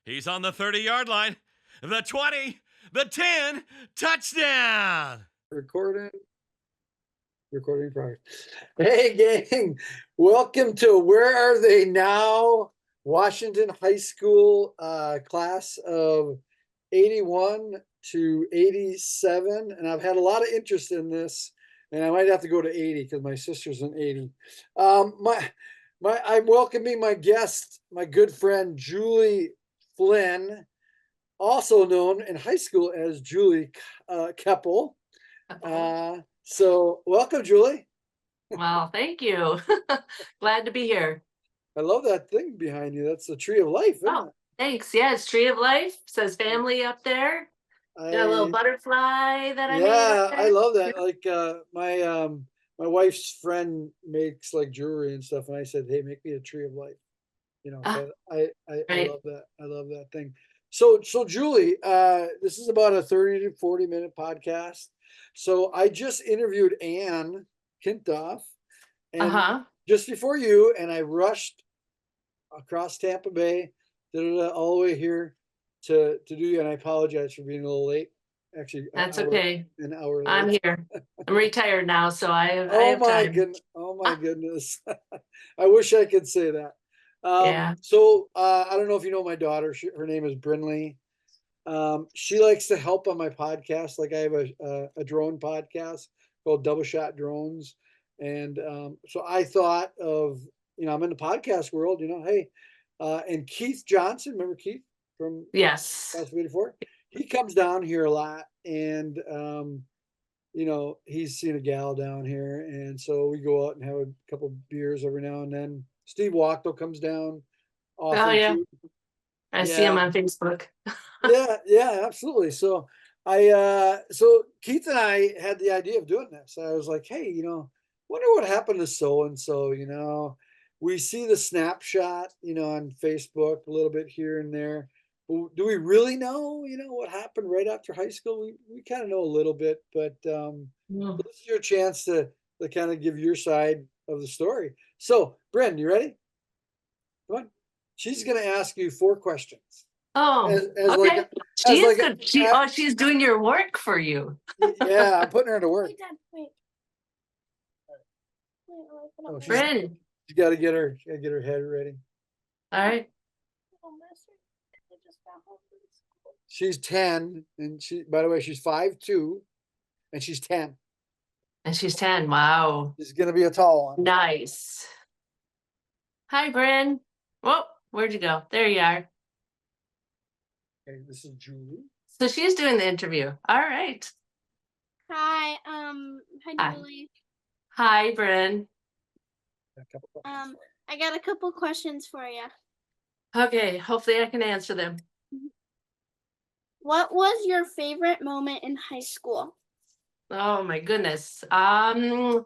He's on the 30-yard line, the 20, the 10, touchdown. Recording progress. Hey, gang, welcome to Where Are They Now? Washington High School class of 81 to 87. And I've had a lot of interest in this, and I might have to go to 80 because my sister's an 80. I'm welcoming my guest, my good friend, Julie Flynn, also known in high school as Julie Koeppel. So welcome, Julie. Well, thank you. Glad to be here. I love that thing behind you. That's the tree of life, isn't it? Thanks. Yeah, it's Tree of Life. Says family up there. Got a little butterfly that I made. Yeah, I love that. Like my wife's friend makes like jewelry and stuff, and I said, "Hey, make me a tree of life." You know, but I love that. I love that thing. So Julie, this is about a 30 to 40 minute podcast. So I just interviewed Ann Kintoff, and just before you, and I rushed across Tampa Bay, all the way here to do you. And I apologize for being a little late. Actually, that's okay. An hour late. I'm here. I'm retired now, so I have time. Oh my goodness. I wish I could say that. Yeah. So I don't know if you know my daughter. Her name is Brinley. She likes to help on my podcast. Like I have a drone podcast called Double Shot Drones, and so I thought of, I'm in the podcast world. Hey, and Keith Johnson, remember Keith from Yes, Class of '84? He comes down here a lot, and he's seen a gal down here, and so we go out and have a couple beers every now and then. Steve Wachtel comes down often. Oh yeah, too. I see him on Facebook. yeah, absolutely. So so Keith and I had the idea of doing this. I was like, hey, wonder what happened to so and so. We see the snapshot, on Facebook a little bit here and there. But do we really know, what happened right after high school? We kind of know a little bit, but this is your chance to kind of give your side of the story. So, Bryn, you ready? Come on. She's going to ask you 4 questions. Oh, okay. She's doing your work for you. Yeah, I'm putting her to work. Wait. Oh, Bryn. You got to get her head ready. All right. She's 10, and by the way, she's 5'2", and she's 10. And she's 10. Wow. She's gonna be a tall one. Nice. Hi, Bryn. Whoa, where'd you go? There you are. Okay, this is Julie. So she's doing the interview. All right. Hi, hi, Julie. Hi, Bryn. I got a couple questions for you. Okay, hopefully I can answer them. What was your favorite moment in high school? Oh my goodness. Well,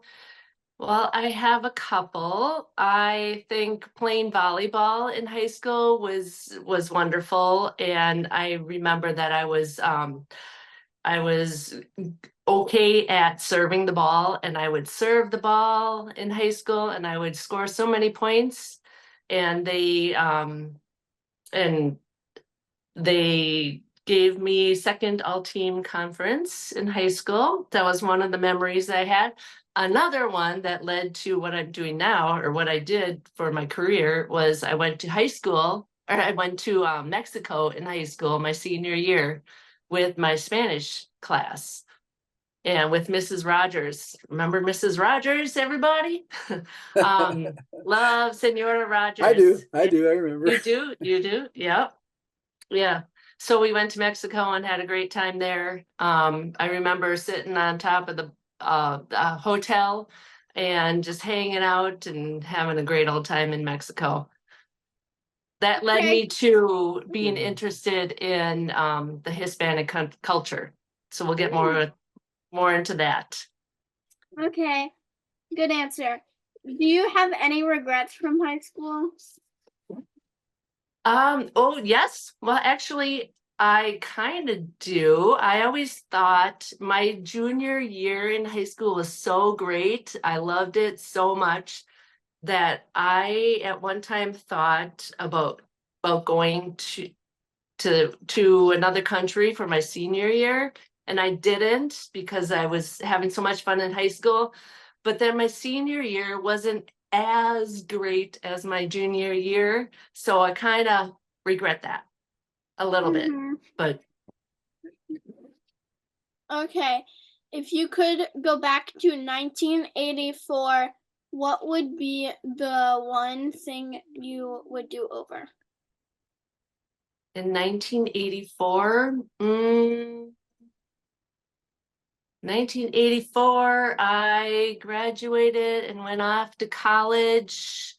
I have a couple. I think playing volleyball in high school was wonderful, and I remember that I was okay at serving the ball, and I would serve the ball in high school, and I would score so many points, and they gave me second all-team conference in high school. That was one of the memories I had. Another one that led to what I'm doing now, or what I did for my career, was I went to Mexico in high school my senior year with my Spanish class. And with Mrs. Rogers. Remember Mrs. Rogers, everybody? Love Senora Rogers. I do. I remember. You do? Yep. Yeah. So we went to Mexico and had a great time there. I remember sitting on top of the hotel and just hanging out and having a great old time in Mexico. That led me to being interested in the Hispanic culture. So we'll get more into that. Okay, good answer. Do you have any regrets from high school? Oh, yes. Well, actually, I kind of do. I always thought my junior year in high school was so great. I loved it so much that I at one time thought about going to another country for my senior year, and I didn't because I was having so much fun in high school. But then my senior year wasn't as great as my junior year, so I kind of regret that a little bit. Mhm. But Okay. If you could go back to 1984, what would be the one thing you would do over? in 1984, 1984, I graduated and went off to college.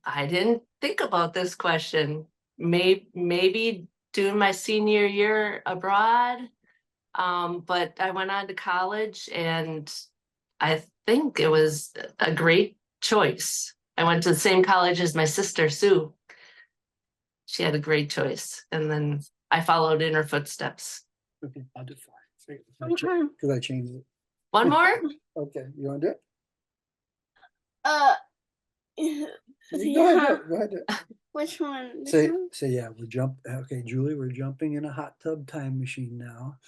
I didn't think about this question. Maybe doing my senior year abroad. But I went on to college and I think it was a great choice. I went to the same college as my sister, Sue. She had a great choice. And then I followed in her footsteps. Okay, I'll do 4. Okay. Because I changed it. One more? Okay, you want to do it? Uh, Go ahead, do it. Go ahead, do it. which one? This Say, one? yeah, okay, Julie, we're jumping in a hot tub time machine now.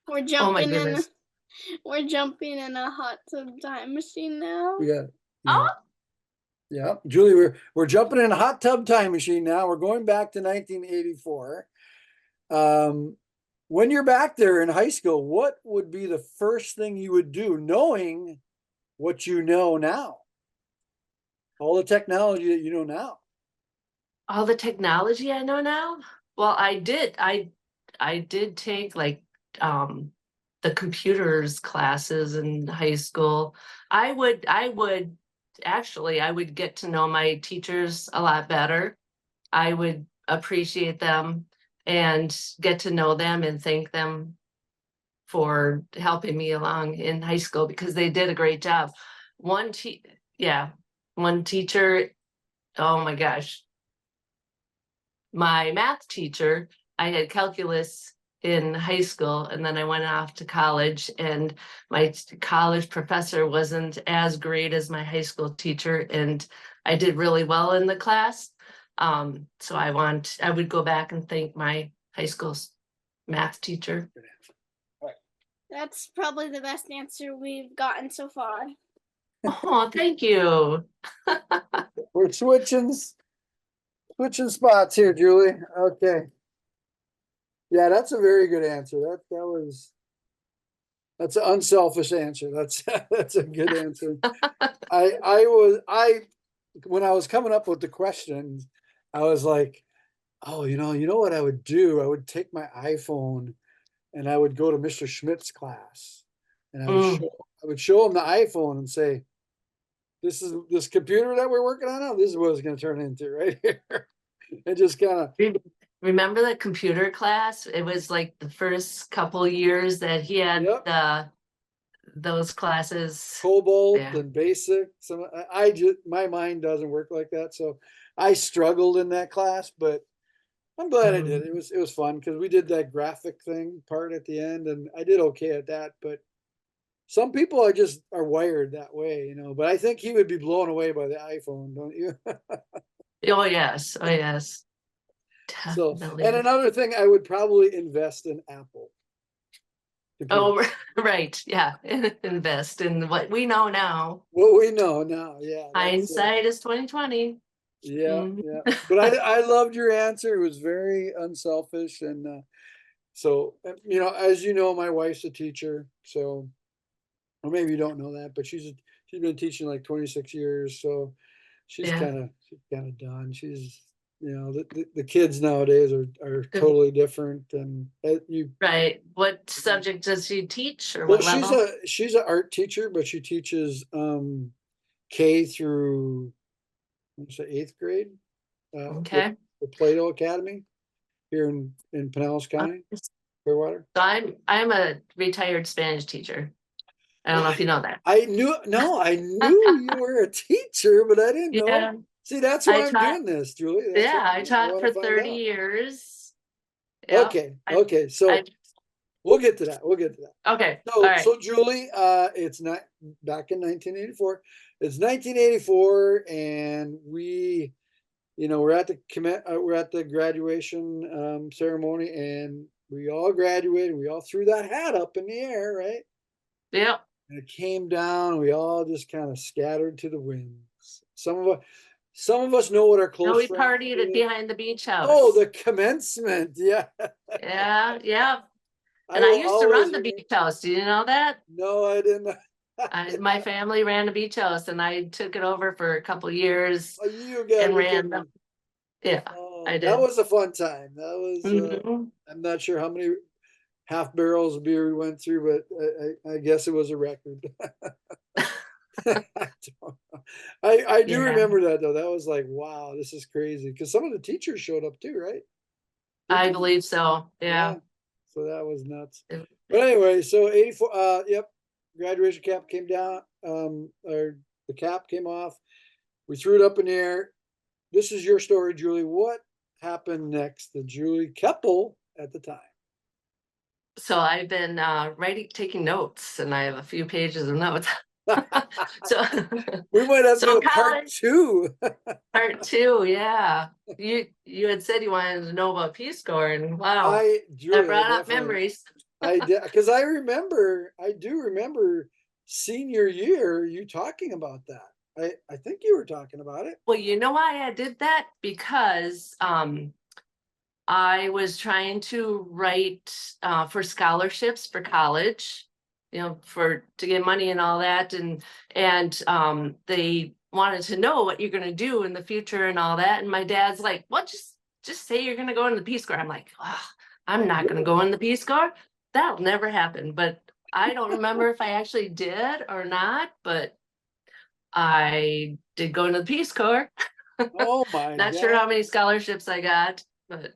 We're Oh my jumping in. goodness. We're jumping in a hot tub time machine now. We got, Oh, yeah, Julie, we're jumping in a hot tub time machine now. We're going back to 1984. When you're back there in high school, what would be the first thing you would do, knowing what you know now? All the technology that you know now. all the technology I know now? Well, I did take like the computers classes in high school. I would actually I would get to know my teachers a lot better. I would appreciate them and get to know them and thank them for helping me along in high school because they did a great job. One teacher, oh my gosh. My math teacher, I had calculus in high school and then I went off to college, and my college professor wasn't as great as my high school teacher, and I did really well in the class. So I would go back and thank my high school math teacher. That's probably the best answer we've gotten so far. Oh, thank you. We're switching spots here, Julie. Okay. Yeah, that's a very good answer. That's an unselfish answer. That's a good answer. When I was coming up with the questions, I was like, oh, you know what I would do? I would take my iPhone and I would go to Mr. Schmidt's class, and I would show him the iPhone and say, this computer that we're working on now, this is what it's going to turn into right here. And just kind of remember the computer class? It was like the first couple years that he had those classes. Cobalt and Basic. My mind doesn't work like that, so I struggled in that class, but I'm glad I did. It was fun because we did that graphic thing part at the end, and I did okay at that. But some people are wired that way, But I think he would be blown away by the iPhone, don't you? Oh yes. So, Definitely. and another thing, I would probably invest in Apple. Oh, right. Yeah. Invest in what we know now. What we know now. Yeah. Hindsight is 2020. Yeah. Yeah. But I loved your answer. It was very unselfish. And so, as you know, my wife's a teacher. So, or maybe you don't know that, but she's been teaching like 26 years. So she's kind of done. She's, the kids nowadays are totally different, and right. What subject does she teach, or what level? She's an art teacher, but she teaches K through 8th grade. Okay. The Plato Academy here in Pinellas County, Clearwater. So I'm a retired Spanish teacher. I don't know if you know that. I knew you were a teacher, but I didn't know. See, that's why I'm doing this, Julie. I taught for 30 years. Yep. Okay. So we'll get to that. Okay. So Julie, it's not back in 1984. It's 1984, and we you know, we're at the graduation ceremony, and we all graduated. We all threw that hat up in the air, right? Yep. And it came down. We all just kind of scattered to the winds. Some of us know what our No, close we friends partied did. behind the beach Oh, house. the commencement. Yeah. Yeah, yeah. I And I will used to always run the remember. beach house. Do you know that? No, I didn't. My family ran a beach house and I took it over for a couple years Oh, you gotta and be ran kidding them. me. Yeah, I Oh, that did. was a fun time. That was, Mhm. I'm not sure how many half barrels of beer we went through, but I guess it was a record. I don't know. I do Yeah, remember that though. That was like, wow, this is crazy. Because some of the teachers showed up too, right? I Didn't they? believe so. Yeah. Yeah. So that was nuts. It- But anyway, so 84, yep, graduation cap came down, or the cap came off. We threw it up in the air. This is your story, Julie. What happened next to Julie Koeppel at the time? So I've been taking notes, and I have a few pages of notes. So, We might have to so do a part college two. part two, yeah. You had said you wanted to know about Peace Corps, and wow, that Julie, I brought up definitely, memories. I did, because I do remember senior year you talking about that. I think you were talking about it. Well, you know why I did that? Because I was trying to write for scholarships for college, you know, to get money and all that, and they wanted to know what you're going to do in the future and all that. And my dad's like, "What? Just say you're going to go in the Peace Corps." I'm like, oh, "I'm not going to go in the Peace Corps. That'll never happen." But I don't remember if I actually did or not. But I did go into the Peace Corps. Oh my Not sure how God. many scholarships I got, but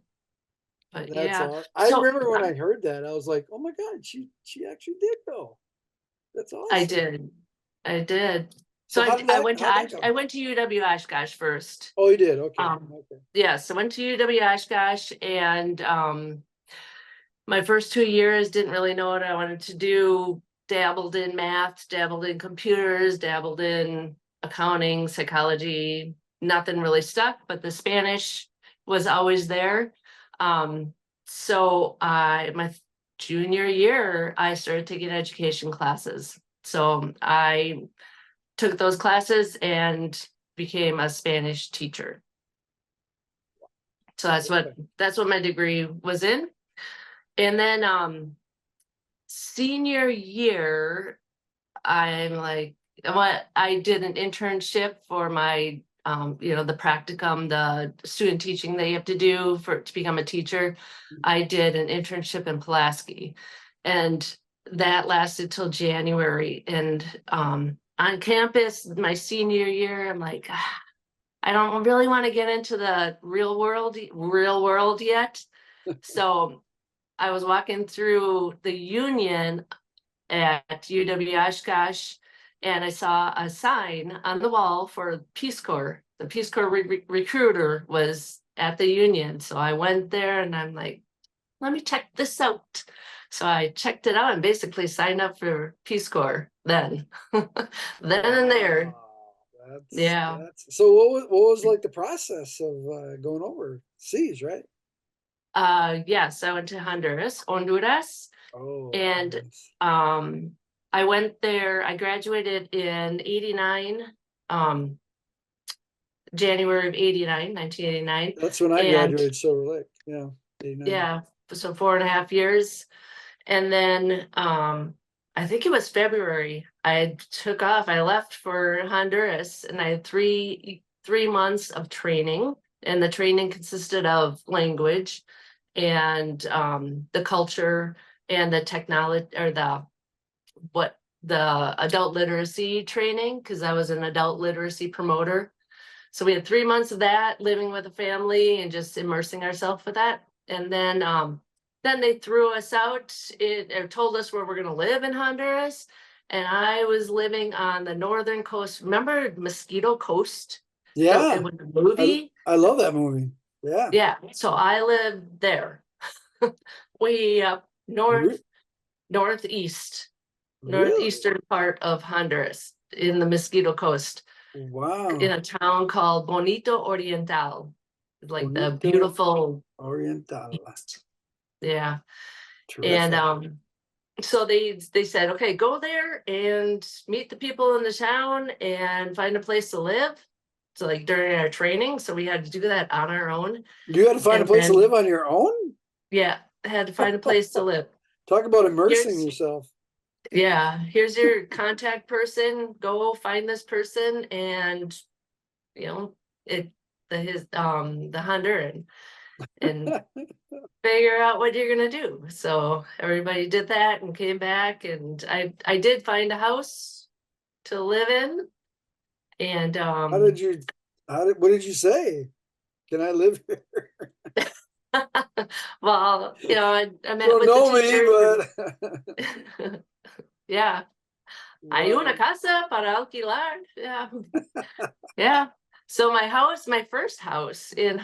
That's yeah. all. I So remember when I heard that, I was like, "Oh my God, she actually did go. That's I awesome." did. I did. So So how'd that I go? went to UW Oshkosh first. Oh, you did. Okay. Um, Okay. yes, I went to UW Oshkosh, and my first 2 years didn't really know what I wanted to do. Dabbled in math, dabbled in computers, dabbled in accounting, psychology. Nothing really stuck, but the Spanish was always there. Um, so my junior year, I started taking education classes. So I took those classes and became a Spanish teacher. So that's what my degree was in. And then senior year, I'm like, what I did an internship for my the practicum, the student teaching that you have to do to become a teacher. I did an internship in Pulaski, and that lasted till January. And on campus, my senior year, I'm like, I don't really want to get into the real world yet. So I was walking through the union at UW Oshkosh, and I saw a sign on the wall for Peace Corps. The Peace Corps recruiter was at the union. So I went there and I'm like, let me check this out. So I checked it out and basically signed up for Peace Corps then. Then and there. Wow, Yeah. that's so. What was like the process of going overseas, right? Yes, I went to Honduras. Oh, And nice. I went there, I graduated in 89, January of 89, 1989. That's when I And graduated Silver Lake. Yeah, 89. yeah, so 4.5 years. And then I think it was February, I took off, I left for Honduras, and I had three months of training. And the training consisted of language and the culture and the technology, or the adult literacy training, because I was an adult literacy promoter. So we had 3 months of that, living with a family and just immersing ourselves with that. And then they threw us out, or told us where we're going to live in Honduras. And I was living on the northern coast. Remember Mosquito Coast? It Yeah, was a movie. I love that movie. Yeah. Yeah. So I lived there, way up Re- northeast, really? northeastern part of Honduras in the Mosquito Coast. Wow. in a town called Bonito Oriental, like the Bonito beautiful Oriental. East. Yeah. Terrific. And so they said, okay, go there and meet the people in the town and find a place to live. So like during our training, so we had to do that on our own. You had to find a And place to then- live on your own? Yeah, had to find a place to live. Talk about immersing Here's- yourself. Yeah, here's your contact person. Go find this person, and you know the Honduran, and figure out what you're gonna do. So everybody did that and came back, and I did find a house to live in, and What did you say? Can I live here? well, you know, I met Don't with know the me, teachers. but Yeah. Hay una wow. casa para alquilar. Yeah. Yeah. So my first house in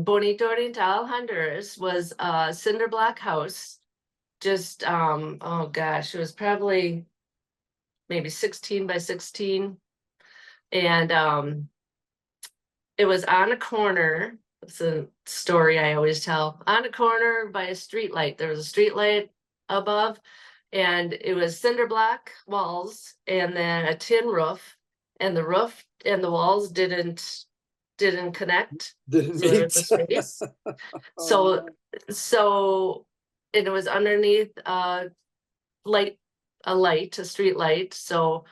Bonito Oriental, Honduras, was a cinder block house. Just oh gosh, it was probably maybe 16 by 16. And it was on a corner. It's a story I always tell. On a corner by a street light. There was a street light above, and it was cinder block walls and then a tin roof, and the roof and the walls didn't connect. Didn't So there meet. was a space. Oh, So and it was underneath a street light. So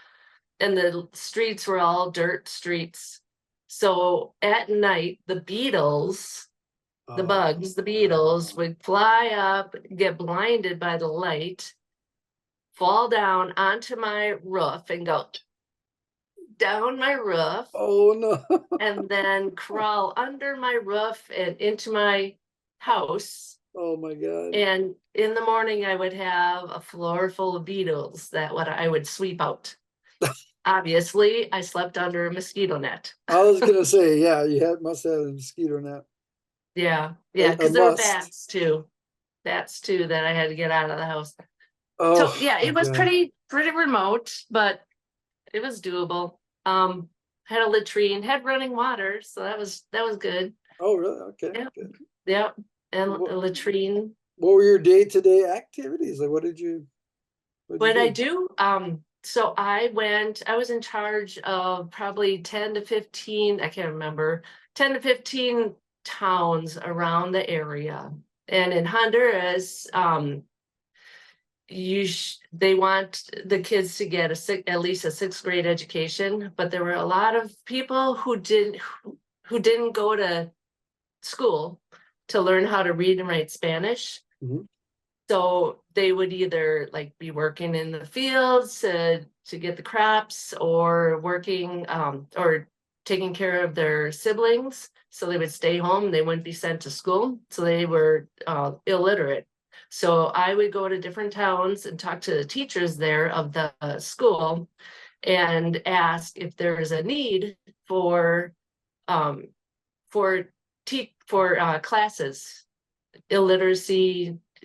and the streets were all dirt streets. So at night, the beetles, the oh, bugs, the beetles would fly up, get blinded by the light, fall down onto my roof and go down my roof, oh no. and then crawl under my roof and into my house. Oh my God. And in the morning, I would have a floor full of beetles that I would sweep out. Obviously, I slept under a mosquito net. I was gonna say, yeah, must have a mosquito net. Yeah, A because there were must. bats too that I had to get out of the house. Oh, So yeah, it was okay. pretty remote, but it was doable. Had a latrine, had running water, so that was good. Oh, really? Okay. Yeah. Good. Yeah, and What- a latrine. What were your day-to-day activities? Like, what'd you What I do, so I was in charge of probably 10 to 15, I can't remember, 10 to 15 towns around the area. And in Honduras, they want the kids to get at least a 6th grade education, but there were a lot of people who didn't go to school to learn how to read and write Spanish. Mhm. So they would either like be working in the fields to get the crops, or working or taking care of their siblings. So they would stay home, they wouldn't be sent to school. So they were illiterate. So I would go to different towns and talk to the teachers there of the school and ask if there is a need for classes,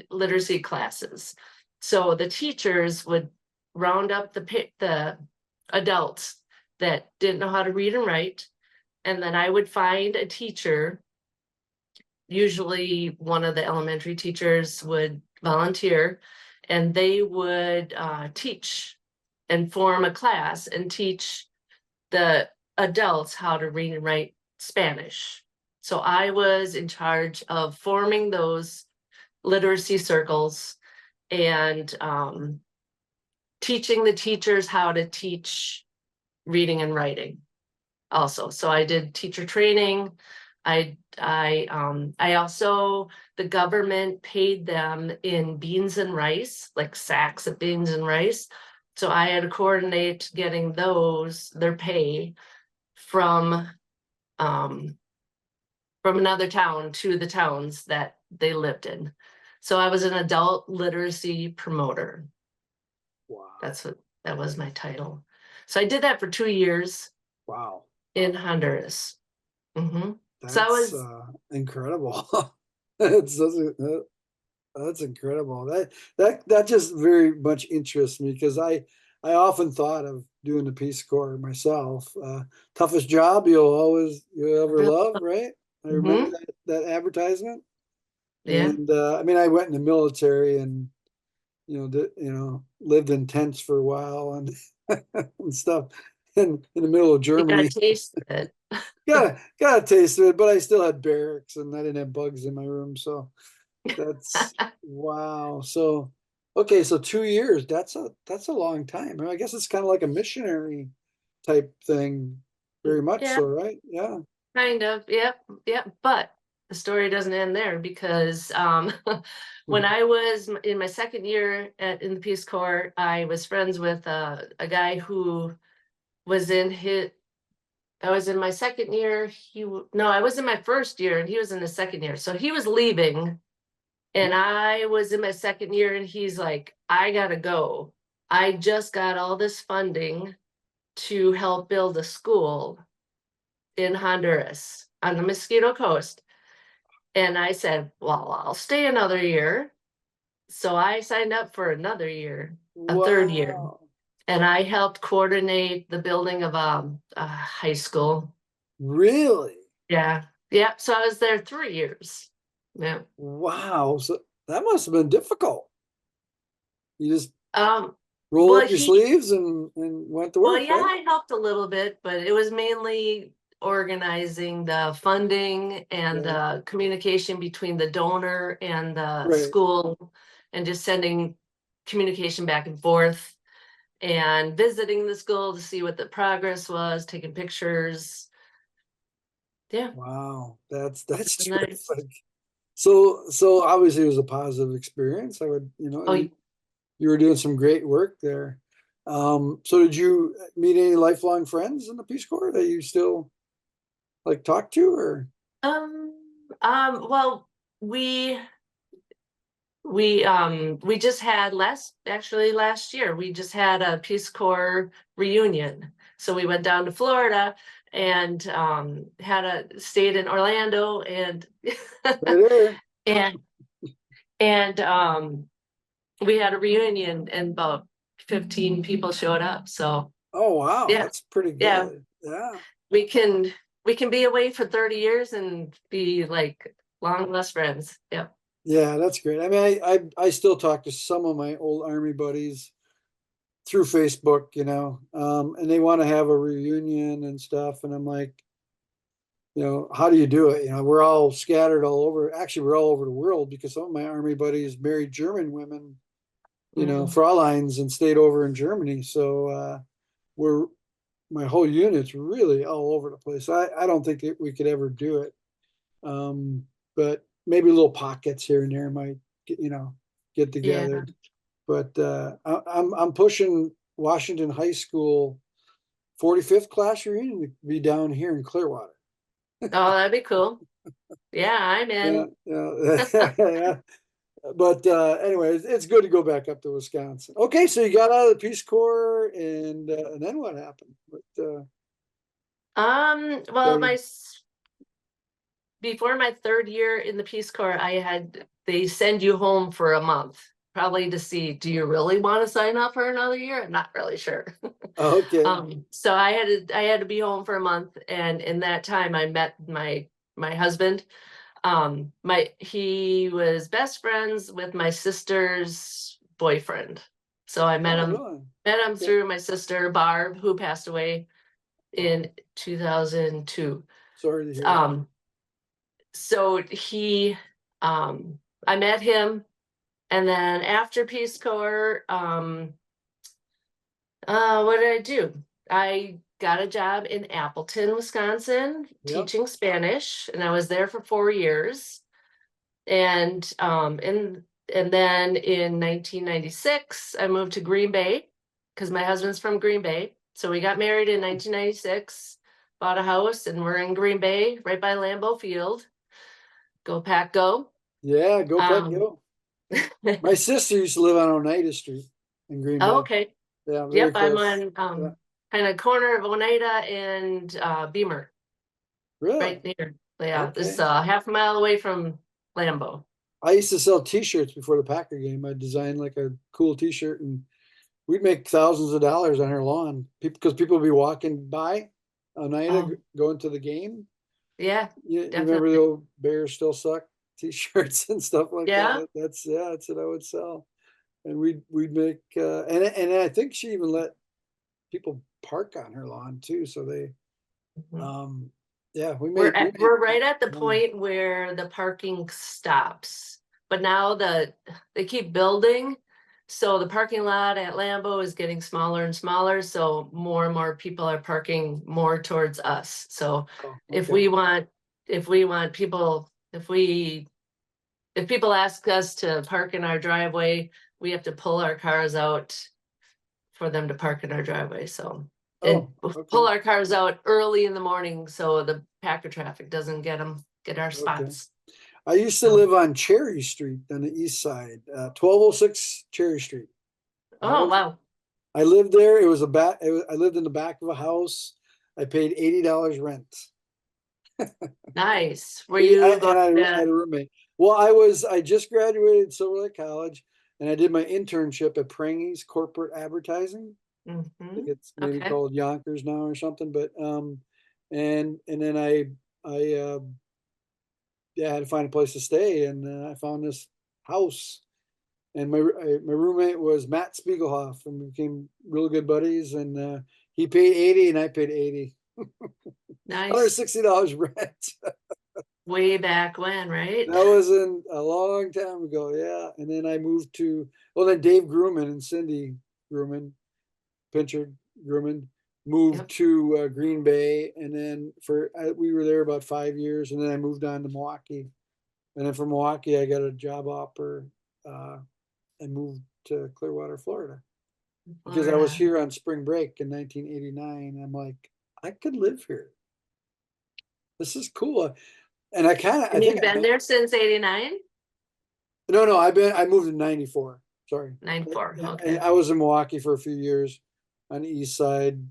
literacy classes. So the teachers would round up the adults that didn't know how to read and write, and then I would find a teacher. Usually one of the elementary teachers would volunteer, and they would teach and form a class and teach the adults how to read and write Spanish. So I was in charge of forming those literacy circles and teaching the teachers how to teach reading and writing also. So I did teacher training. I also, the government paid them in beans and rice, like sacks of beans and rice. So I had to coordinate getting their pay from another town to the towns that they lived in. So I was an adult literacy promoter. Wow. That was my title. So I did that for 2 years Wow. in Honduras. Mm-hmm. That's So I was incredible. that's incredible. That just very much interests me, because I often thought of doing the Peace Corps myself. Toughest job you'll ever love, right? I remember Mhm. that advertisement. Yeah. And I mean, I went in the military and lived in tents for a while and and stuff in the middle of You got Germany. a taste of it. Got a taste of it, but I still had barracks and I didn't have bugs in my room. So that's wow. So okay, so 2 years, that's a long time. I guess it's kind of like a missionary type thing, very much Yeah, so, right? Yeah. kind of. Yep. Yep. But the story doesn't end there because when I was in my second year in the Peace Corps, I was friends with a guy who was in his. I was in my second year. No, I was in my first year and he was in the second year. So he was leaving and I was in my second year and he's like, I gotta go. I just got all this funding to help build a school in Honduras on the Mosquito Coast. And I said, well, I'll stay another year. So I signed up for another year, a third year. Wow. And I helped coordinate the building of a high school. Really? Yeah. Yeah. So I was there 3 years. Yeah. Wow. So that must have been difficult. You just Um, roll well, up your sleeves and went to work, yeah, right? I helped a little bit, but it was mainly organizing the funding and Yeah. the communication between the donor and the Right. school and just sending communication back and forth and visiting the school to see what the progress was, taking pictures. Yeah, Wow. That's nice. terrific. So obviously it was a positive experience. I would, Oh, you were doing some great work there. So did you meet any lifelong friends in the Peace Corps that you still like talk to or? um, well, we just had last year, we just had a Peace Corps reunion. So we went down to Florida and stayed in Orlando and Right there. and and we had a reunion and about 15 people showed up. So Oh wow, yeah, that's pretty yeah, good. Yeah. we can we can be away for 30 years and be like long lost friends. Yeah. Yeah, that's great. I mean, I still talk to some of my old Army buddies through Facebook, and they want to have a reunion and stuff. And I'm like, how do you do it? We're all scattered all over. Actually, we're all over the world because some of my Army buddies married German women, Mhm. Frauleins, and stayed over in Germany. So we're my whole unit's really all over the place. I don't think we could ever do it. But maybe little pockets here and there might get Yeah. together. But I'm pushing Washington High School 45th class reunion to be down here in Clearwater. Oh, that'd be cool. Yeah, I'm Yeah, in. yeah, yeah. But anyway, it's good to go back up to Wisconsin. Okay, so you got out of the Peace Corps, and then what happened? Well, Started- before my third year in the Peace Corps, they send you home for a month, probably to see, do you really want to sign up for another year? I'm not really sure. okay, So I had to be home for a month, and in that time I met my husband. He was best friends with my sister's boyfriend. So I met oh him really? met him Okay. through my sister Barb, who passed away in 2002. Sorry to hear that. So I met him, and then after Peace Corps, what did I do? I got a job in Appleton, Wisconsin, Yep. teaching Spanish, and I was there for 4 years. And then in 1996, I moved to Green Bay because my husband's from Green Bay. So we got married in 1996, bought a house, and we're in Green Bay, right by Lambeau Field. Go Pack Go. Yeah, go Pack Go. My sister used to live on Oneida Street in Green Bay. Okay. Yeah, very Yep, I'm close. on Yeah. kind of corner of Oneida and Beamer, Really? right near. Yeah, Okay. this half a mile away from Lambeau. I used to sell T-shirts before the Packer game. I designed like a cool T-shirt and we'd make thousands of dollars on her lawn. Because people would be walking by Oneida Oh. going to the game. Yeah, You remember definitely. the old Bears Still Suck t-shirts and stuff like Yeah. that? That's what I would sell. And we'd make and I think she even let people park on her lawn too. So they Mhm. yeah, we We're made we're right at the money. point where the parking stops, but now they keep building. So the parking lot at Lambeau is getting smaller and smaller, so more and more people are parking more towards us. So Oh, if okay. we want people, if people ask us to park in our driveway, we have to pull our cars out for them to park in our driveway, so. And Oh, okay. pull our cars out early in the morning so the Packer traffic doesn't get our Okay. spots. I used to live on Cherry Street on the east side, 1206 Cherry Street. Oh, wow, I lived there. It was I lived in the back of a house. I paid $80 rent. nice. Were And you I going had to, a roommate. Well, I just graduated Silver Lake College, and I did my internship at Prangy's Corporate Advertising. I think mhm, it's maybe okay, called Yonkers now or something. But and then I yeah, I had to find a place to stay, and I found this house. And my roommate was Matt Spiegelhoff, and we became real good buddies. And he paid 80, and I paid 80. nice. $160 rent. Way back when, right? That was in a long time ago, yeah. And then I moved to then Dave Grumman and Cindy Grumman, Pinchard Grumman, moved Yep. to Green Bay, and then we were there about 5 years, and then I moved on to Milwaukee, and then from Milwaukee I got a job offer and moved to Clearwater, Florida, because I was Florida. here on spring break in 1989. I'm like, I could live here. This is cool. And I And think you've been there since 89? no, I moved in 94. Sorry. 94, Yeah, and okay. I was in Milwaukee for a few years on the east side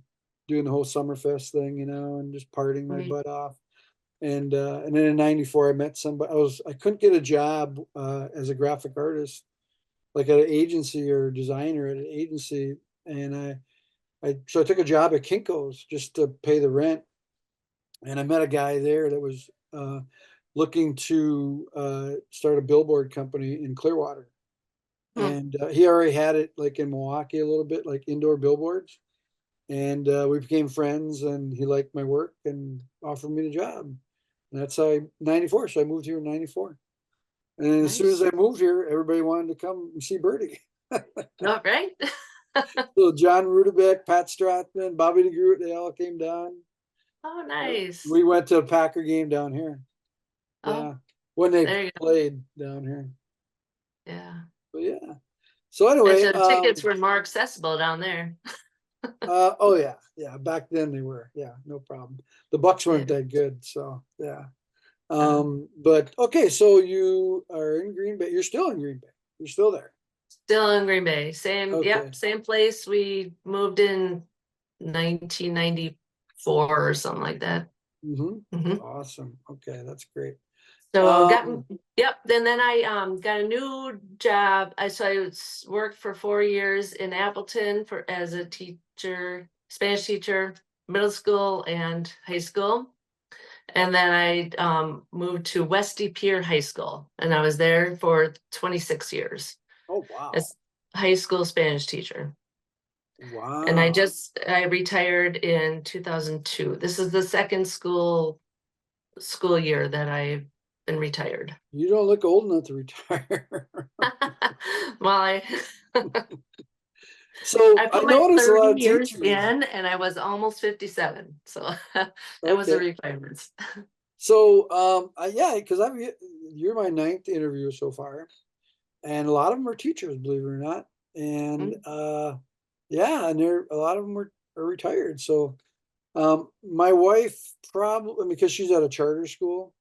doing the whole Summerfest thing, and just partying my Mhm. butt off. And then in 94 I met somebody. I couldn't get a job as a graphic artist, like at an agency or designer at an agency. And so I took a job at Kinko's just to pay the rent. And I met a guy there that was looking to start a billboard company in Clearwater. Hmm, And he already had it like in Milwaukee a little bit, like indoor billboards. And we became friends, and he liked my work and offered me the job. And that's 94. So I moved here in 94. And as soon as nice. I moved here, everybody wanted to come and see Birdie. No, right? So John Rudebeck, Pat Stratman, Bobby DeGroot, they all came down. Oh, nice. We went to a Packer game down here. Oh, Yeah. When they there you go. played down here. Yeah. But yeah. So And anyway, so tickets were more accessible down there. oh yeah. Back then they were. Yeah, no problem. The Bucks Yeah. weren't that good. So yeah. Um, But okay, so you are in Green Bay. You're still in Green Bay. You're still there. Still in Green Bay. Same, Okay. yep, same place. We moved in 1994 or something like that. Mhm. Awesome. Okay, that's great. So Um, yep, then I got a new job. I worked for 4 years in Appleton as a teacher, Spanish teacher, middle school and high school. And then I moved to Westy Pier High School, and I was there for 26 years oh wow. as high school Spanish teacher. And Wow. I retired in 2002. This is the second school year that I've been retired. You don't look old enough to retire. Well, So I I put my notice a lot 30 of years teachers. in, and I was almost 57. So that was the Okay. requirements. So yeah, because you're my ninth interview so far, and a lot of them are teachers, believe it or not. And Mm, yeah, and a lot of them are retired. So my wife probably, because she's at a charter school,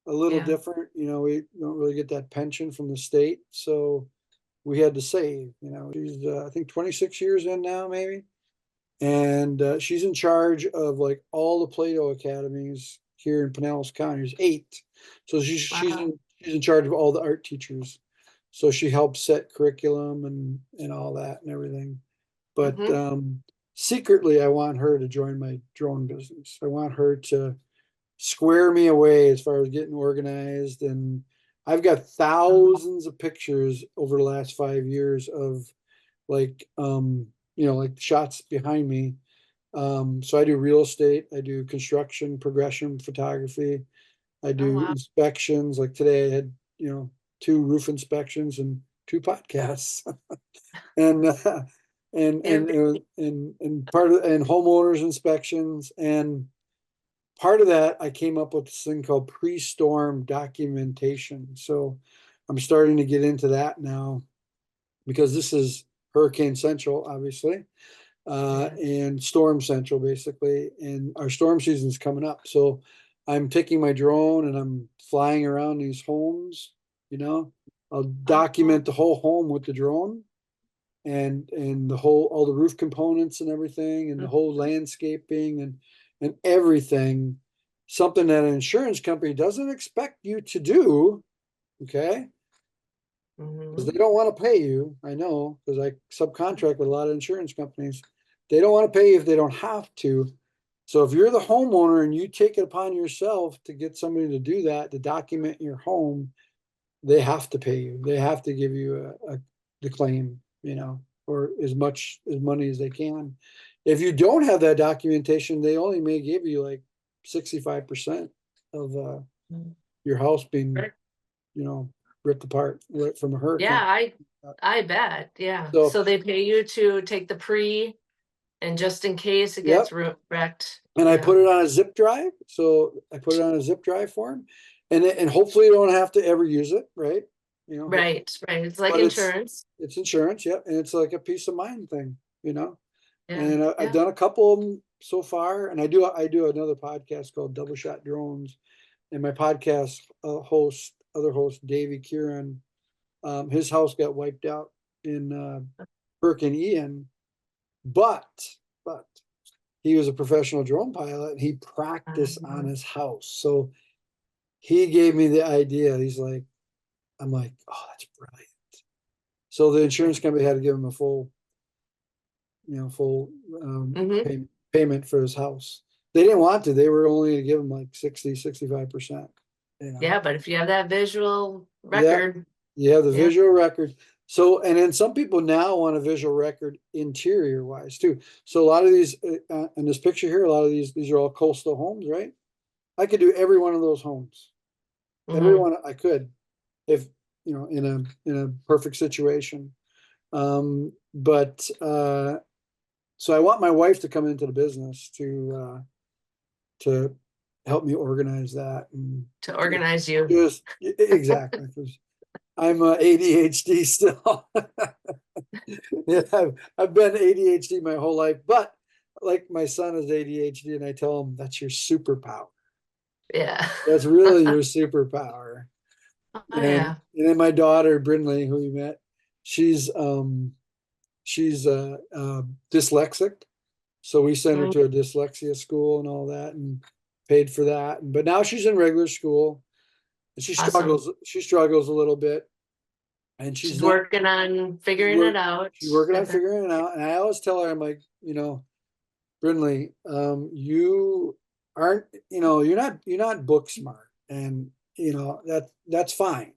a little yeah. different. We don't really get that pension from the state, so we had to save. She's I think 26 years in now, maybe, and she's in charge of like all the Plato academies here in Pinellas County. There's 8, so Wow. she's in charge of all the art teachers. So she helps set curriculum and all that and everything. but secretly I want her to join my drone business. I want her to square me away as far as getting organized. And I've got thousands of pictures over the last 5 years of like, like shots behind me. So I do real estate, I do construction, progression photography, I do wow. inspections. Like today I had, 2 roof inspections and 2 podcasts. and and part of and homeowners inspections. And part of that I came up with this thing called pre-storm documentation. So I'm starting to get into that now because this is Hurricane Central, obviously, and Storm Central, basically, and our storm season's coming up. So I'm taking my drone and I'm flying around these homes. I'll document the whole home with the drone, and all the roof components and everything, and the whole landscaping and everything. Something that an insurance company doesn't expect you to do, okay? Because they don't want to pay you. I know, because I subcontract with a lot of insurance companies. They don't want to pay you if they don't have to. So if you're the homeowner and you take it upon yourself to get somebody to do that, to document your home, they have to pay you. They have to give you the claim, or as much as money as they can. If you don't have that documentation, they only may give you like 65% of your house being, ripped apart from a hurricane. Yeah, I bet. Yeah. So- So they pay you to take the pre, and just in case it gets wrecked. And I Yeah. put it on a zip drive. So I put it on a zip drive for them, and hopefully you don't have to ever use it, right? Right. It's like But insurance. It's insurance, yeah, and it's like a peace of mind thing, Yeah. And I've done a couple of them so far, and I do another podcast called Double Shot Drones, and my podcast other host Davey Kieran, his house got wiped out in Hurricane Ian, but he was a professional drone pilot and he practiced on his house. So he gave me the idea. I'm like, oh, that's brilliant. So the insurance company had to give him a full payment for his house. They didn't want to. They were only to give him like 65%. Yeah, but if you have that visual record. You have the visual record. So, and then some people now want a visual record interior wise too. So a lot of these, in this picture here, a lot of these are all coastal homes, right? I could do every one of those homes. Every one I could, if, in a perfect situation. But so I want my wife to come into the business to help me organize that, and To organize you. just exactly. I'm ADHD still. Yeah, I've been ADHD my whole life, but like my son is ADHD, and I tell him that's your superpower. Yeah. That's really your superpower. Oh, And then my daughter Brindley, who we met, she's dyslexic, so we sent her to a dyslexia school and all that, and paid for that. But now she's in regular school, and she struggles. She struggles a little bit, and she's working on figuring it out. She's working on figuring it out, and I always tell her, I'm like, Brindley, you aren't, you're not book smart, and that's fine,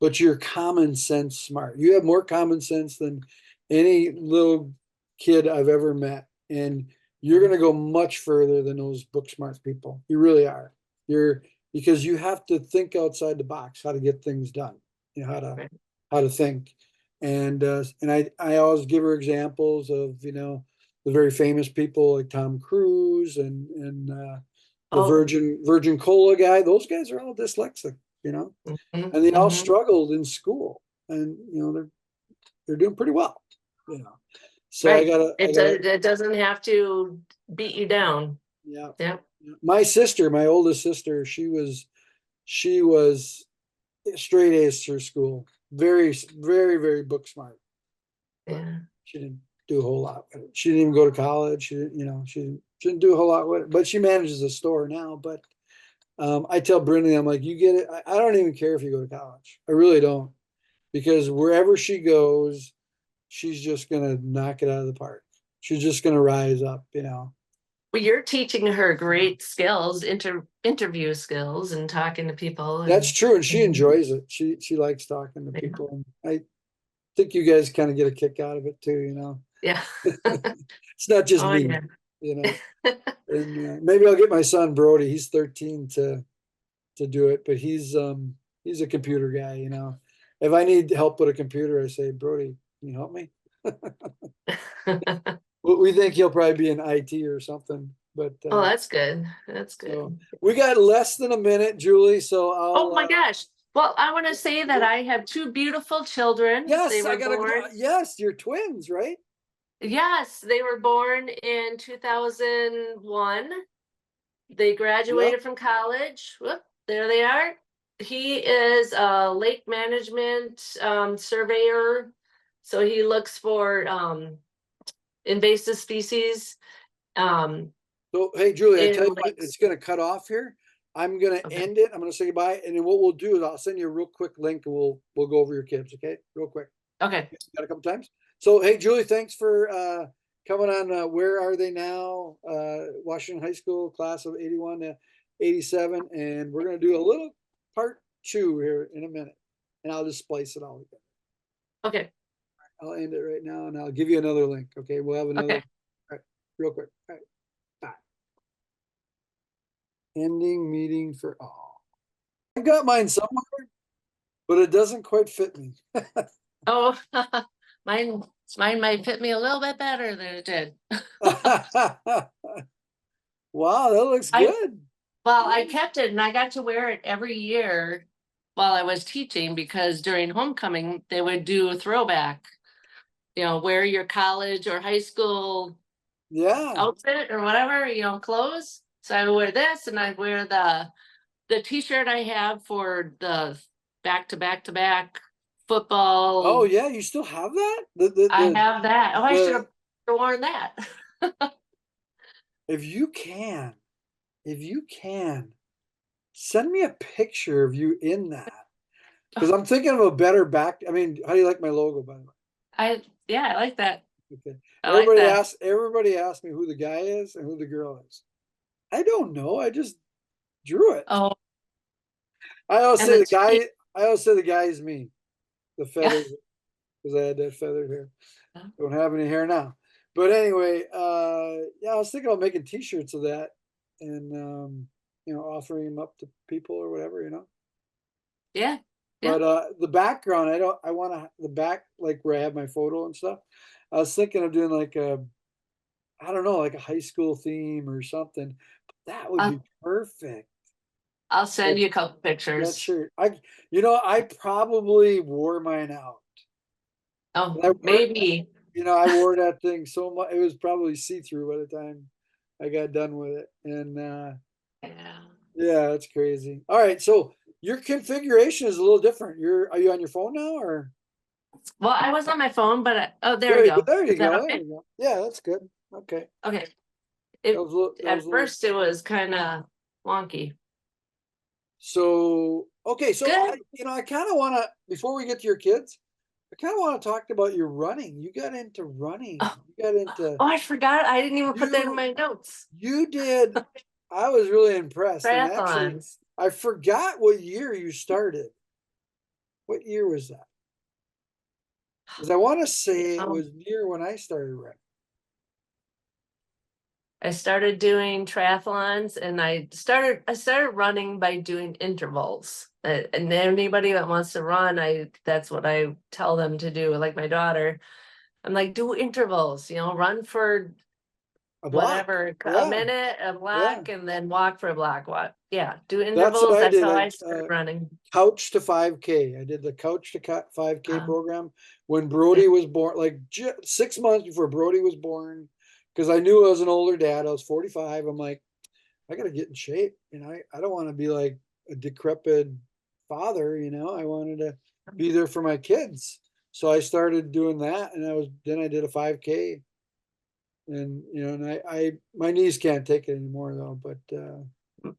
but you're common sense smart. You have more common sense than any little kid I've ever met, and you're going to go much further than those book smart people. You really are. Because you have to think outside the box, how to get things done, how to think. And I always give her examples of, the very famous people like Tom Cruise and the Virgin Cola guy. Those guys are all dyslexic, and they all struggled in school, and they're doing pretty well, So right. It doesn't have to beat you down. Yeah. Yeah. My oldest sister, she was straight A's through school. Very, very, very book smart. Yeah. She didn't do a whole lot with it. She didn't even go to college. She didn't do a whole lot with it. But she manages a store now. But I tell Brindley, I'm like, you get it. I don't even care if you go to college. I really don't. Because wherever she goes, she's just gonna knock it out of the park. she's just gonna rise up, you know. Well, you're teaching her great skills, interview skills and talking to people. That's And, true, and she enjoys it. She likes talking to Yeah. people, and I think you guys kind of get a kick out of it too, you know. yeah. It's not just Oh, me, yeah. you know. And maybe I'll get my son Brody. He's 13 to do it, but he's a computer guy, you know. If I need help with a computer, I say, Brody, can you help me? We think he'll probably be in IT or something, but Oh, that's good. That's good. so we got less than a minute, Julie. So Oh I'll. my gosh. Well, I want to say that I have two beautiful children. Yes, They I were gotta. born. Yes, you're twins, right? Yes, they were born in 2001. They graduated from college. Whoop, there they are. He is a lake management surveyor. So he looks for invasive species. So hey, Julie, I in tell you what, lakes. it's gonna cut off here. I'm gonna Okay. end it. I'm gonna say goodbye, and then what we'll do is I'll send you a real quick link, and we'll go over your kids, okay? Real quick. Okay. Got a couple times. So hey, Julie, thanks for coming on. Where are they now? Washington High School class of 81 to 87, and we're gonna do a little part 2 here in a minute, and I'll just splice it all together. Okay. I'll end it right now, and I'll give you another link. Okay, we'll have another. Okay. All right, real quick. All right, bye. Ending meeting for all. I got mine somewhere, but it doesn't quite fit me. Oh, mine might fit me a little bit better than it did. Wow, that looks good. Well, I kept it and I got to wear it every year while I was teaching because during homecoming, they would do a throwback. Wear your college or high school Yeah. outfit or whatever, clothes. So I would wear this and I'd wear the t-shirt I have for the back to back to back football. Oh yeah, you still have that? I have that. Oh, I should have the worn that. if you can, send me a picture of you in that. Because I'm thinking of a better back. I mean, how do you like my logo, by the way? I like that. Okay. I like that. Everybody asks me who the guy is and who the girl is. I don't know. I just drew it. Oh, I always and say the the guy. tweet- I always say the guy is me. The feathers, because I had that feathered hair. Yeah. Don't have any hair now. But anyway, yeah, I was thinking about making T-shirts of that, and offering them up to people or whatever, Yeah. But the background, I want the back, like where I have my photo and stuff. I was thinking of doing like I don't know, like a high school theme or something. That would be perfect. I'll send you a couple That pictures. shirt. I probably wore mine out. Oh, maybe. I wore that thing so much. It was probably see-through by the time I got done with it. And yeah, it's crazy. All right, so your configuration is a little different. Are you on your phone now, or? Well, I was on my phone, but there we go. There you Is that go. okay? There you go. Yeah, that's good. Okay. Okay. At First it was kind of wonky. So okay, so Good. I kind of want to, before we get to your kids, I kind of want to talk about your running. You got into running. You got into. Oh, I forgot. I didn't even put that in my notes. You did. I was really impressed. And actually, Triathlons. I forgot what year you started. What year was that? Because I want to say it was near when I started running. I started doing triathlons and I started running by doing intervals. And anybody that wants to run, that's what I tell them to do. Like my daughter, I'm like, do intervals, run for A block. whatever, Yeah. a minute, a block, and then walk for a block. Yeah, do That's intervals. what I That's did. how I started running. Couch to 5K. I did the Couch to 5K program when Brody was born, like 6 months before Brody was born, because I knew I was an older dad. I was 45. I'm like, I got to get in shape. I don't want to be like a decrepit father. I wanted to be there for my kids. So I started doing that, and then I did a 5K, and and my knees can't take it anymore though. But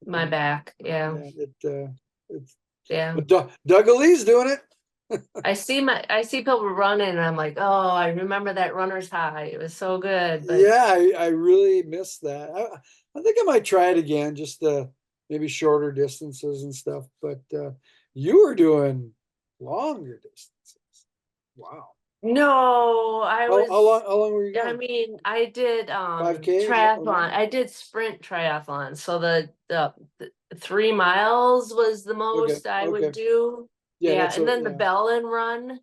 My back, yeah. it's Yeah. Doug Lee's doing it. I see people running and I'm like, oh, I remember that runner's high. It was so good. But Yeah, I really miss that. I think I might try it again, just maybe shorter distances and stuff. But you were doing longer distances. Wow. no, How long were you I going? mean, I did 5K? Is that what triathlon. I did sprint triathlon. So the 3 miles was the Okay, most I would okay. do. Yeah, Yeah, that's and a then the yeah. Bellin run.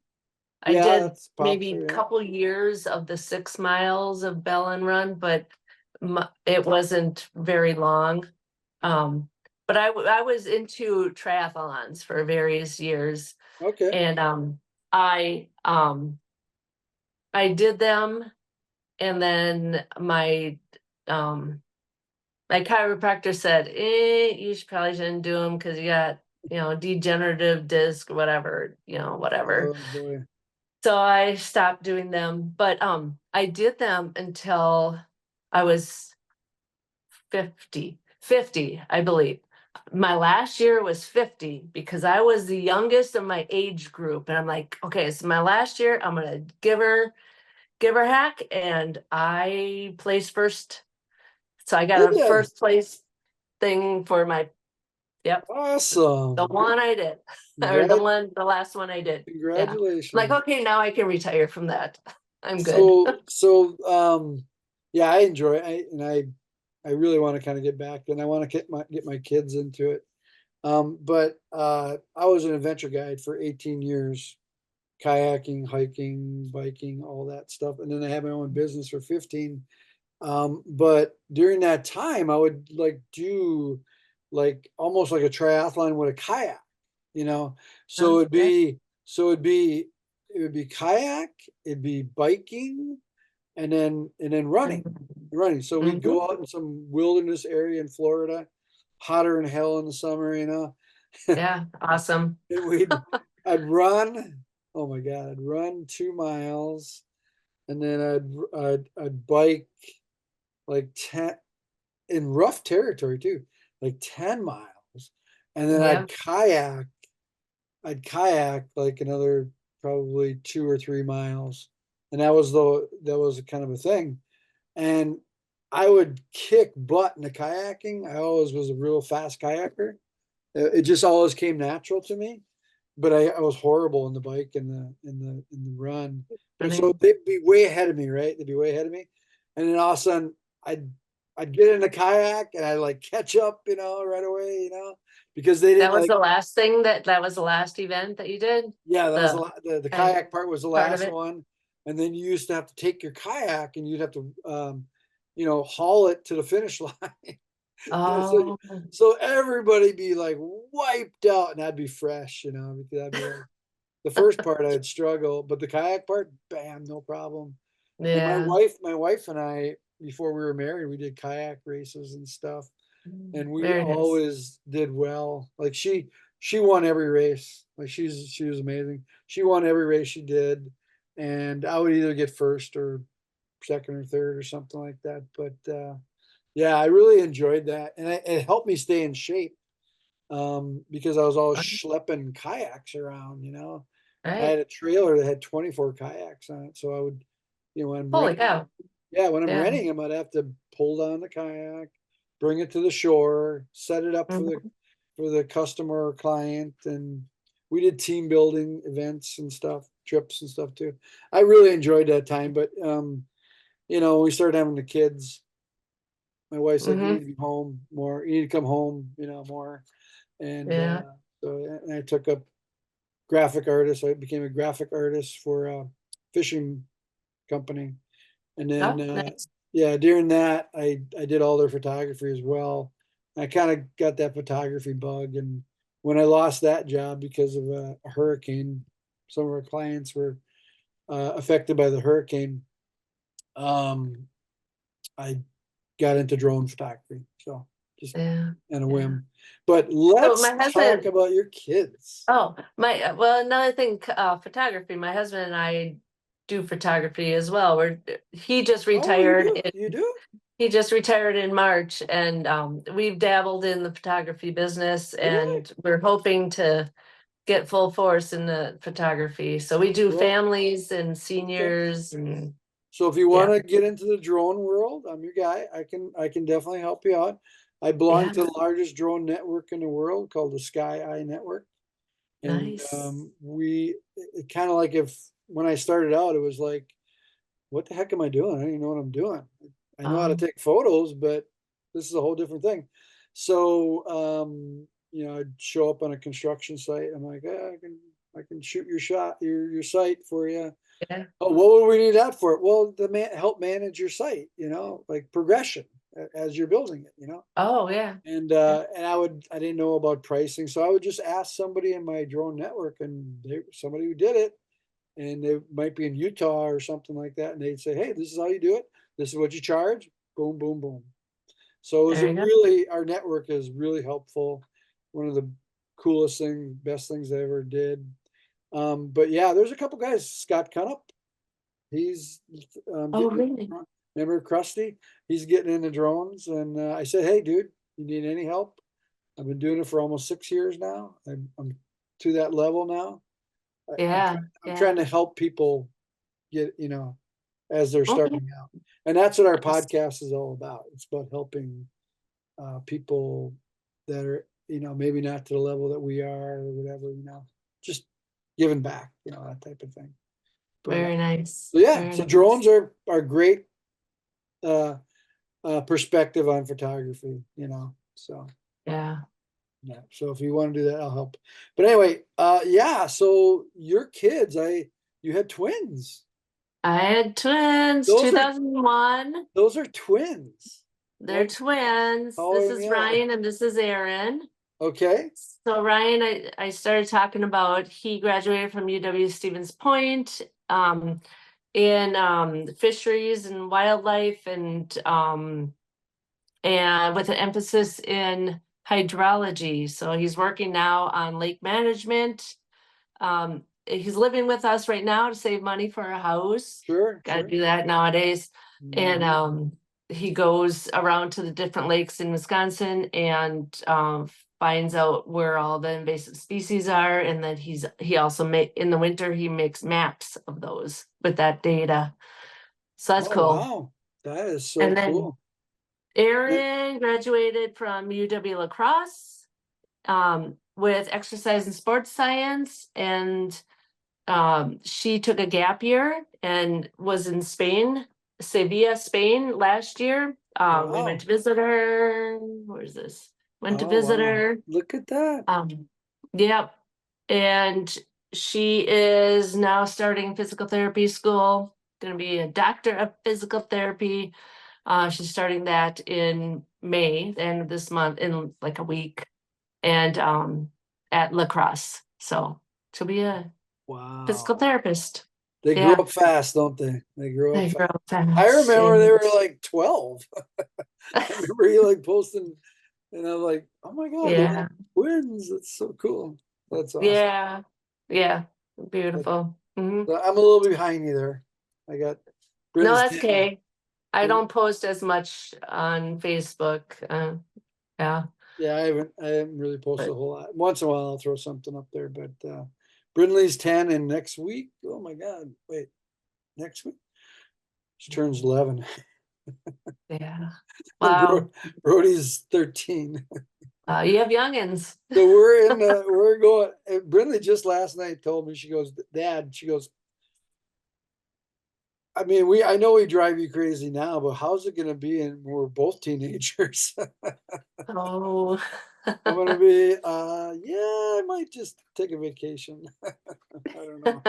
I Yeah, did that's maybe popular, a yeah. couple years of the 6 miles of Bellin run, but it wasn't very long. But I was into triathlons for various years, Okay. and I I did them, and then my chiropractor said, you should probably shouldn't do them because you got, degenerative disc, whatever, whatever. Oh boy. So I stopped doing them, but I did them until I was 50, I believe. My last year was 50 because I was the youngest of my age group. And I'm like, okay, it's my last year. I'm gonna give her hack. And I placed first. So I got Did a ya? first place thing for my, yep, the Awesome. one I did. Or Congrat the last one I did. Yeah. I'm like, Congratulations. okay, now I can retire from that. I'm good. So yeah, I enjoy it. I really want to kind of get back and I want to get my kids into it. But I was an adventure guide for 18 years, kayaking, hiking, biking, all that stuff. And then I had my own business for 15. But during that time, I would like do like almost like a triathlon with a kayak, you know. So it'd Okay. be so it would be kayak, it'd be biking, and then running. So we'd Mhm. go out in some wilderness area in Florida, hotter than hell in the summer, you know. Yeah, awesome. And I'd run. Oh my God, I'd run 2 miles, and then I'd bike like 10 in rough territory too, like 10 miles, and then Yeah. I'd kayak like another probably 2 or 3 miles, and that was kind of a thing. And I would kick butt in the kayaking. I always was a real fast kayaker. It just always came natural to me. But I was horrible in the bike and the run. But so Running. they'd be way ahead of me, right? They'd be way ahead of me. And then all of a sudden I'd I'd get in the kayak and I like catch up, right away, because they That didn't was like. the last thing that was the last event that you did? Yeah, that was a The lot. The kind kayak part was the part of last it? one. And then you used to have to take your kayak and you'd have to haul it to the finish line. So Oh, so everybody be like wiped out and I'd be fresh, because I'd be like the first part I'd struggle, but the kayak part, bam, no problem. And yeah. my wife and I, before we were married, we did kayak races and stuff, and we Very nice. always did well. Like she won every race. Like she was amazing. She won every race she did, and I would either get first or second or third or something like that. But yeah, I really enjoyed that, and it helped me stay in shape because I was always schlepping kayaks around. I had Right. a trailer that had 24 kayaks on it, so I would, when I'm Holy renting, cow. yeah, when I'm Yeah. renting them, I'd have to pull down the kayak, bring it to the shore, set it up Mhm. for the customer or client, and we did team building events and stuff, trips and stuff too. I really enjoyed that time, but when we started having the kids, my wife said you need Mhm. to be home more, you need to come home, more, and Yeah. and I took up graphic artist. I became a graphic artist for a fishing company. And then, Oh, nice. yeah, during that, I did all their photography as well. I kind of got that photography bug. And when I lost that job because of a hurricane, some of our clients were affected by the hurricane. Um, I got into drone photography. So just Yeah. on a Yeah. whim. But So let's my talk husband, about your kids. well, another thing, photography, my husband and I do photography as well. He just Oh, you retired do? You do? he just retired in March, and we've dabbled in the photography business, Really? and we're hoping to get full force in the photography. So we do Well, families and seniors and so if you want to get into the drone world, I'm your guy. I can definitely help you out. I belong to the largest drone network in the world called the Sky Eye Network. And nice. it kind of like when I started out, it was like, what the heck am I doing? I don't even know what I'm doing. I know how to take photos, but this is a whole different thing. So, I'd show up on a construction site. I'm like, I can shoot your site for you. Yeah. Oh, what would we need that for? Well, help manage your site, like progression as you're building it, Oh yeah. And I didn't know about pricing, so I would just ask somebody in my drone network, and somebody who did it, and they might be in Utah or something like that, and they'd say, "Hey, this is how you do it. This is what you charge." Boom, boom, boom. So it was our network is really helpful. One of the coolest things, best things I ever did. But yeah, there's a couple guys. Scott Cunup, he's really? remember Krusty? He's getting into drones, and I said, "Hey, dude, you need any help?" I've been doing it for almost 6 years now. I'm to that level now. I'm trying to help people get, as they're starting out, and that's what our podcast is all about. It's about helping people that are, maybe not to the level that we are or whatever, just giving back, that type of thing. But, very nice. So yeah, very so nice. drones are great perspective on photography, so Yeah. so if you want to do that, I'll help. But anyway, yeah, so your kids, you had twins. I had twins, Those 2001. Those are twins. They're twins. This is Ryan and this is Aaron. Okay. So Ryan, I started talking about, he graduated from UW Stevens Point in fisheries and wildlife and with an emphasis in hydrology. So he's working now on lake management. He's living with us right now to save money for a house. Got to do that nowadays. And he goes around to the different lakes in Wisconsin and finds out where all the invasive species are. And then he also in the winter, he makes maps of those with that data. So that's cool. Wow, that is so cool. Aaron graduated from UW La Crosse with exercise and sports science, and she took a gap year and was in Spain, Sevilla, Spain last year. We went to visit her. Where's this? Went to visit her. Look at that. Yep. And she is now starting physical therapy school, going to be a doctor of physical therapy. She's starting that in May, the end of this month, in like a week, and at La Crosse. So she'll be a physical therapist. They grow up fast, don't they? They grow up fast. I remember they were like 12. I remember you like posting, and I'm like, oh my God, they're twins. That's so cool. That's awesome. Yeah, beautiful. So I'm a little behind you there. I got no, that's okay. I don't post as much on Facebook. Yeah, I haven't really posted a whole lot. Once in a while I'll throw something up there, but Brindley's 10, and next week, oh my God, wait, next week she turns 11. Yeah. Wow. Brody's 13. You have youngins. So we're going. Brindley just last night told me, she goes, Dad, she goes, I mean, I know we drive you crazy now, but how's it going to be when we're both teenagers? Oh. I'm going to be, I might just take a vacation. I don't know.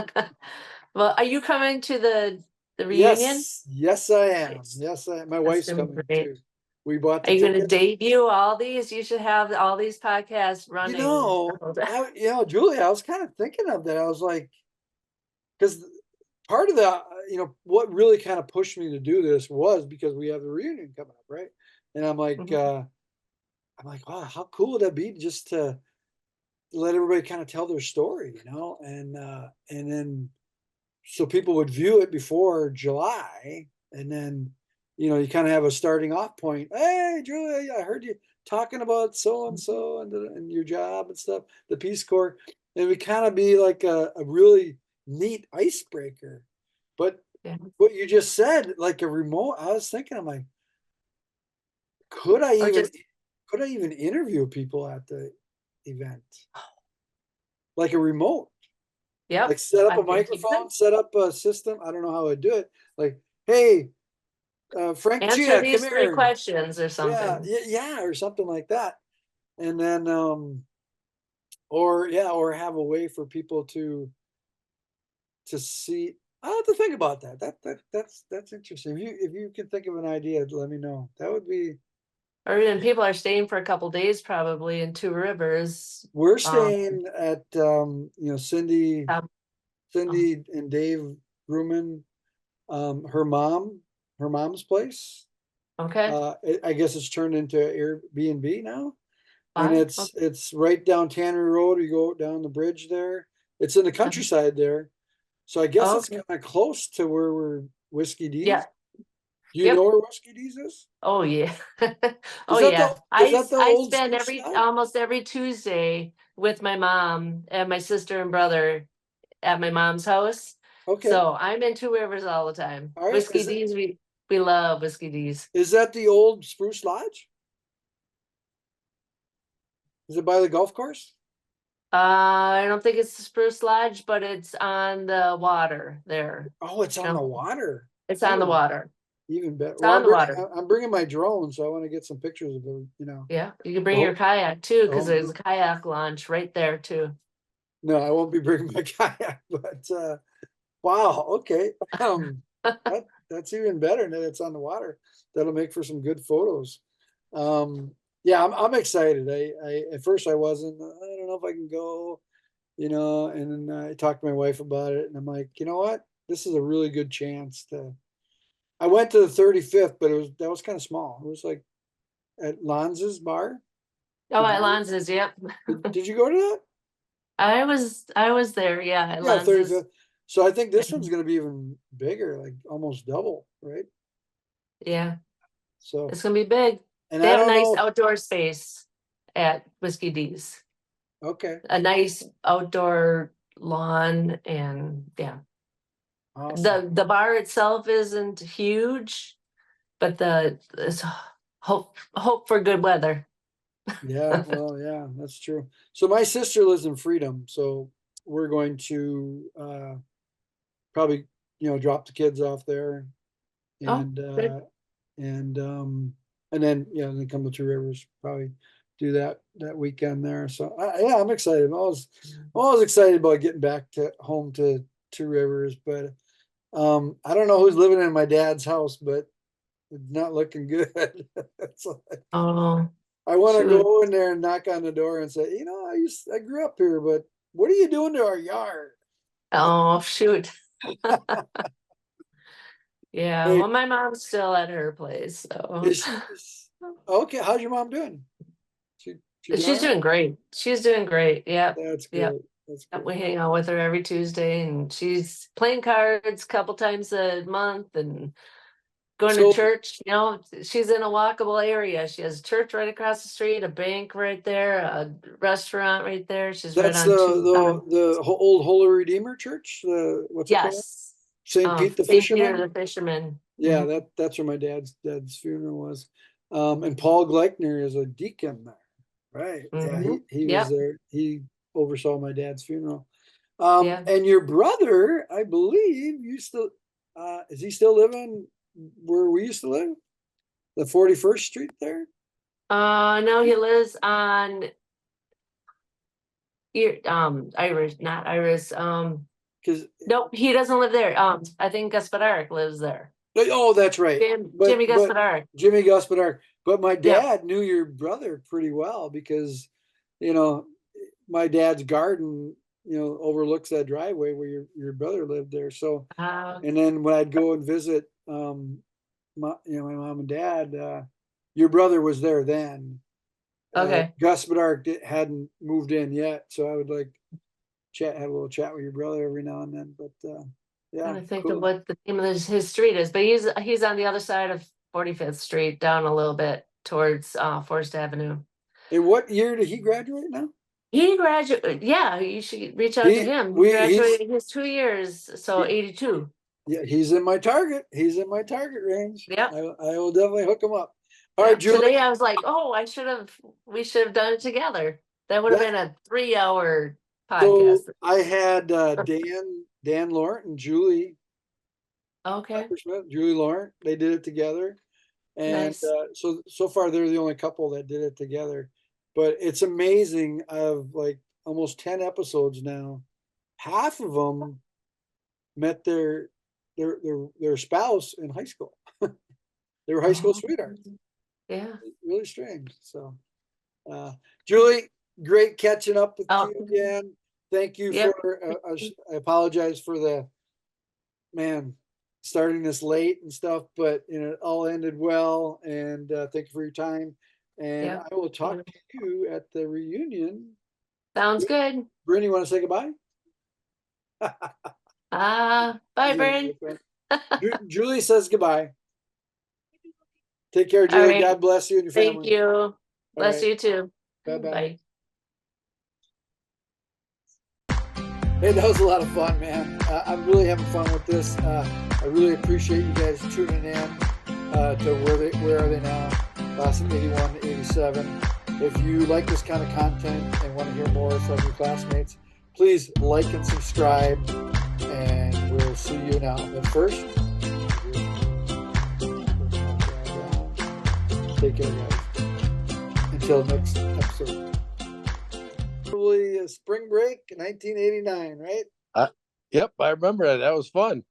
Well, are you coming to the reunion? Yes, I am. Yes, I am. My wife's coming too. We bought the Are you going to tickets. debut all these? You should have all these podcasts running. Julie, I was kind of thinking of that. I was like, because part of that, what really kind of pushed me to do this was because we have the reunion coming up, right? And I'm like, wow, how cool would that be just to let everybody kind of tell their story, and then so people would view it before July, and then you kind of have a starting off point. Hey, Julia, I heard you talking about so and so and your job and stuff, the Peace Corps, it would kind of be like a really neat icebreaker. But Yeah. what you just said, like a remote, I was thinking, I'm like, could I Or even just, could I even interview people at the event? Like a remote, yep. like set up I a think you microphone, could set up a system. I don't know how I'd do it. Like, hey, Frank answer Chia, come these 3 here. questions or Yeah, something. yeah, or something like that. And then, or have a way for people to see. I have to think about that. That's interesting. If you can think of an idea, let me know. That would be. Or even people are staying for a couple days probably in Two Rivers. We're Um, staying at Cindy, um, Cindy and Dave Grumman, her mom's place. okay, I guess it's turned into Airbnb now, and fine. it's right down Tannery Road. You go down the bridge there. It's in the countryside there, so I guess that's Okay. kind of close to where we're Whiskey D's. Yeah. Do you Yep. know where Whiskey D's is? Oh yeah. Oh Is that yeah. the is that the I old spend spruce lodge? almost every Tuesday with my mom and my sister and brother at my mom's house. Okay, So I'm in Two Rivers all the time. all right. Whiskey D's, we love Whiskey D's. Is that the old spruce lodge? Is it by the golf course? I don't think it's the Spruce Lodge, but it's on the water there. Oh, it's on the No, water. it's on the Oh, water. even better. It's Well, on the water. I'm bringing my drone, so I want to get some pictures of the, Yeah, you can bring Oh, your kayak too, because oh, there's no. a kayak launch right there too. No, I won't be bringing my kayak, but wow, okay. That's even better that it's on the water. That'll make for some good photos. Yeah, I'm excited. I at first I wasn't. I don't know if I can go, and then I talked to my wife about it, and I'm like, you know what? This is a really good chance to. I went to the 35th, but that was kind of small. It was like at Lanza's bar. Oh, Did at you Lanza's, yep. did you go to that? I was there, yeah, at Yeah, Lanza's. 35th. So I think this one's going to be even bigger, like almost double, right? Yeah, So, it's gonna be big. and They I have a don't nice know. outdoor space at Whiskey D's. Okay, A nice outdoor lawn and yeah. awesome. The bar itself isn't huge, but it's hope for good weather. Yeah, well, yeah, that's true. So my sister lives in Freedom, so we're going to probably, drop the kids off there Oh, and good. and then then come to Two Rivers, probably do that weekend there. So yeah, I'm excited. I'm always excited about getting back to home to Two Rivers, but I don't know who's living in my dad's house, but it's not looking good. It's like, Oh, I want to shoot. go in there and knock on the door and say, I grew up here, but what are you doing to our yard? Oh, shoot. Yeah, Hey, well, my mom's still at her place, so okay, how's your mom doing? She doing she's all right? doing great. She's doing great. Yep. That's Yep. great. That's Yep, great. we hang out with her every Tuesday and she's playing cards a couple times a month and going to So church. She's in a walkable area. She has a church right across the street, a bank right there, a restaurant right there. She's right that's on two. the old Holy Redeemer Church. What's it called? Yes. St. Pete the St. Peter Fisherman. the Fisherman. Yeah, Mhm. that's where my dad's funeral was. And Paul Gleichner is a deacon there. Right. Yeah, he was Yep. there. He oversaw my dad's funeral. Yeah. And your brother, I believe, is he still living where we used to live? The 41st Street there? No, he lives on Iris, not Iris. Because Nope, he doesn't live there. I think Gaspadaric lives there. oh, that's right. Jimmy But Gaspadaric. Jimmy Gospodar. But my Yep. dad knew your brother pretty well because, you know, my dad's garden, overlooks that driveway where your brother lived there. So, and then when I'd go and visit, my mom and dad, your brother was there then. Okay. Gus Bedard hadn't moved in yet, so I would have a little chat with your brother every now and then. But yeah, Trying to think of cool. what the name of his street is, but he's on the other side of 45th Street, down a little bit towards Forest Avenue. And what year did he graduate now? He graduated, yeah, you should reach out to He- him. He he's- graduated his 2 years, so 82. Yeah, he's in my target. He's in my target range. Yep. I will definitely hook him up. All Yeah, right, Julie. today I was like, oh, we should have done it together. That would have Yeah. been a 3-hour So podcast. I had Dan Laurent and Julie Okay, Smith, Julie Laurent. They did it together, and nice. so far they're the only couple that did it together. But it's amazing. Of like almost 10 episodes now, half of them met their spouse in high school. They were high school Oh, sweethearts. yeah. Really strange. So, Julie, great catching up with Oh. you again. Thank you Yep. for. I apologize for starting this late and stuff, but it all ended well. And thank you for your time. And Yep. I will talk to you at the reunion. Sounds good. Bryn, you want to say goodbye? Bye, Bryn. Julie says goodbye. Take care, All Julie. right. God bless you and your Thank family. you. Bless right. you too. Bye-bye. Bye. Hey, that was a lot of fun, man. I'm really having fun with this. I really appreciate you guys tuning in to Where Are They Now? Class of 81 to 87. If you like this kind of content and want to hear more from your classmates, please like and subscribe, and we'll see you now. But first, take care, guys. Until next episode. Probably a spring break, 1989, right? Yep, I remember that. That was fun.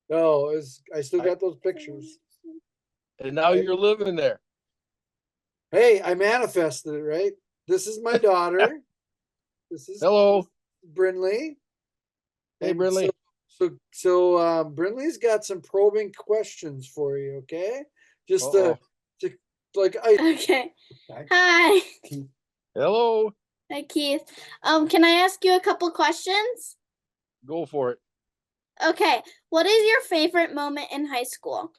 No, I still got those pictures. And now you're living there. Hey, I manifested it, right? This is my daughter. This is Hello. Brinley. Hey, And Brinley. So Brinley's got some probing questions for you, okay? Just to like Okay. Hi. Hello. Hi, Keith. Can I ask you a couple questions? Go for it. Okay. What is your favorite moment in high school?